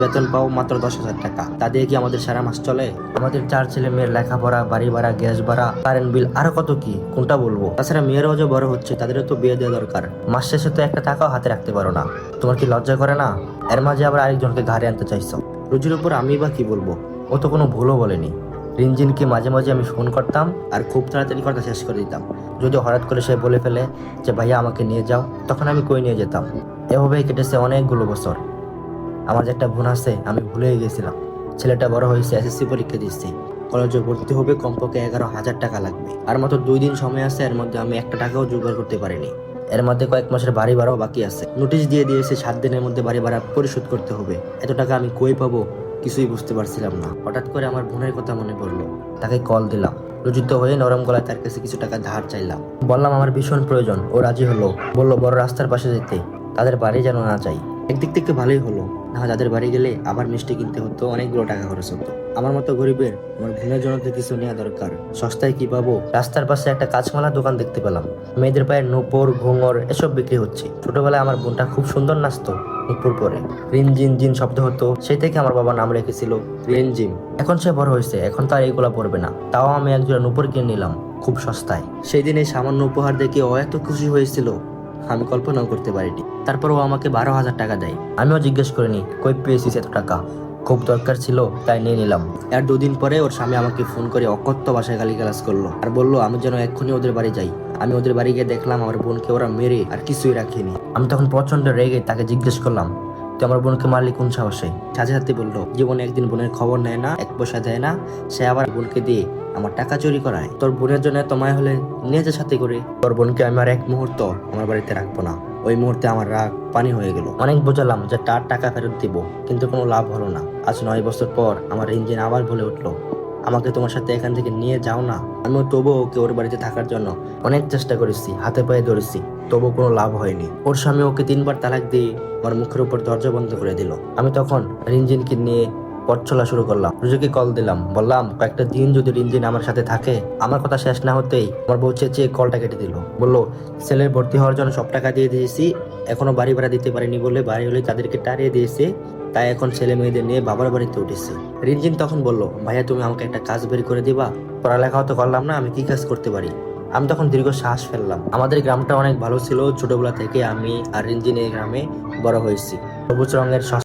বেতন পাও মাত্র 10,000 টাকা, তা দিয়ে কি আমাদের সারা মাস চলে? আমাদের 4 ছেলে মেয়ের লেখাপড়া, বাড়ি ভাড়া, গ্যাস ভাড়া, কারেন্ট বিল, আরো কত কি, কোনটা বলবো? তাছাড়া মেয়েরাও যে বড় হচ্ছে, তাদেরও তো বিয়ে দেওয়া দরকার। মাস শেষে তো একটা টাকাও হাতে রাখতে পারো না। তোমার কি লজ্জা করে না? এর মাঝে আবার আরেকজনকে ঘাড়ে আনতে চাইছো। রুজির উপর আমি বা কি বলবো, ও তো কোনো ভুলও বলেনি। রিনজিনকে মাঝে মাঝে আমি ফোন করতাম আর খুব তাড়াতাড়ি কথা শেষ করে দিতাম। যদি হঠাৎ করে সে বলে ফেলে যে ভাইয়া আমাকে নিয়ে যাও, তখন আমি কই নিয়ে যেতাম। এভাবেই কেটেছে অনেকগুলো বছর। আমার যে একটা বোন আছে, আমি ভুলেই গেছিলাম। ছেলেটা বড় হয়েছে, এসএসসি পরীক্ষা দিচ্ছে, কলেজে ভর্তি হবে, কমপক্ষে 11,000 টাকা লাগবে। আর মাত্র 2 দিন সময় আছে, এর মধ্যে আমি একটা টাকাও জোগাড় করতে পারিনি। এর মধ্যে কয়েক মাসের বাড়ি ভাড়াও বাকি আছে। নোটিশ দিয়ে দিয়েছে 7 দিনের মধ্যে বাড়ি ভাড়া পরিশোধ করতে হবে। এত টাকা আমি কই পাবো কিছুই বুঝতে পারছিলাম না। হঠাৎ করে আমার বোনের কথা মনে পড়লো, তাকে কল দিলাম। লজ্জিত হয়ে নরম গলায় তার কাছে কিছু টাকা ধার চাইলাম। বললাম আমার ভীষণ প্রয়োজন। ও রাজি হলো, বললো বড় রাস্তার পাশে যেতে, তাদের বাড়ি যেন না যাই। একদিক থেকে ভালোই হলো, না যাদের বাড়ি গেলে আবার মিষ্টি কিনতে হতো, অনেকগুলো টাকা খরচ হতো। আমার মতো গরিবের আমার বোনের জন্য তো কিছু নেওয়া দরকার। সস্তায় কি পাবো? রাস্তার পাশে একটা কাঁচমালা দোকান দেখতে পেলাম। মেয়েদের পায়ের নূপুর, ঘুঙর এসব বিক্রি হচ্ছে। ছোটবেলায় আমার বোনটা খুব সুন্দর নাচতো নূপুর পরে। রিনজিন জিন শব্দ হতো, সেই থেকে আমার বাবা নাম রেখেছিল রিনজিম। এখন সে বড় হয়েছে, এখন তো আর এইগুলা পড়বে না। তাও আমি একজোড়া নূপুর কিনে নিলাম খুব সস্তায়। সেই দিন এই সামান্য উপহার দেখে ও এত খুশি হয়েছিল, আমি কল্পনাও করতে পারিনি। তারপর ও আমাকে 12,000 টাকা দেয়। আমিও জিজ্ঞেস করিনি কই পেয়েছিস এত টাকা, খুব দরকার ছিল তাই নিয়ে নিলাম। আর 2 দিন পরে ওর স্বামী আমাকে ফোন করে অকথ্য ভাষায় গালিগালাজ করলো আর বললো আমি যেন এক্ষুনি ওদের বাড়ি যাই। আমি ওদের বাড়ি গিয়ে দেখলাম আমার বোনকে ওরা মেরে আর কিছুই রাখেনি। আমি তখন প্রচন্ড রেগে তাকে জিজ্ঞেস করলাম, তুই আমার বোনকে মারলি কোন সাহসে? সাথে সাথে বললো, জীবনে একদিন বোনের খবর নেয় না, 1 পয়সা দেয় না, সে আবার বোনকে দিয়ে আমার টাকা চুরি করায়। তোর বোনের জন্য এত মায়া হলে নিয়ে যা সাথে করে। তোর বোনকে আমি আর 1 মুহূর্ত আমার বাড়িতে রাখবো না। ওই মুহূর্তে আমার রাগ পানি হয়ে গেল। অনেক বোঝালাম যে তার টাকা ফেরত দিব, কিন্তু কোনো লাভ হলো না। আজ 9 বছর পর আমার ইঞ্জিন আবার বলে উঠলো, আমাকে তোমার সাথে এখান থেকে নিয়ে যাও না। আমিও তবুও ওকে ওর বাড়িতে থাকার জন্য অনেক চেষ্টা করেছি, হাতে পায়ে ধরেছি, তবু কোনো লাভ হয়নি। ওর স্বামী ওকে 3 বার তালাক দিয়ে আমার মুখের উপর দরজা বন্ধ করে দিল। আমি তখন রিনজিনকে নিয়ে পথ চলা শুরু করলাম। রুজিকে কল দিলাম, বললাম কয়েকটা দিন যদি রিনজিন আমার সাথে থাকে। আমার কথা শেষ না হতেই আমার বউ চেঁচিয়ে কলটা কেটে দিল। বললো ছেলের ভর্তি হওয়ার জন্য সব টাকা দিয়ে দিয়েছি, এখনো বাড়ি ভাড়া দিতে পারিনি বলে বাড়ি হলে তাদেরকে তাড়িয়ে দিয়েছে, তাই এখন ছেলে মেয়েদের নিয়ে বাবার বাড়িতে উঠেছে। রিনজিন তখন বলল, ভাইয়া তুমি আমাকে একটা কাজ বের করে দিবা? পড়ালেখাও তো করলাম না, আমি কি কাজ করতে পারি? আমি তখন দীর্ঘ শ্বাস ফেললাম। আমাদের গ্রামটা অনেক ভালো ছিল। ছোটবেলা থেকে আমি আর রিনজিন এই গ্রামে বড় হয়েছি। সবুজ রঙের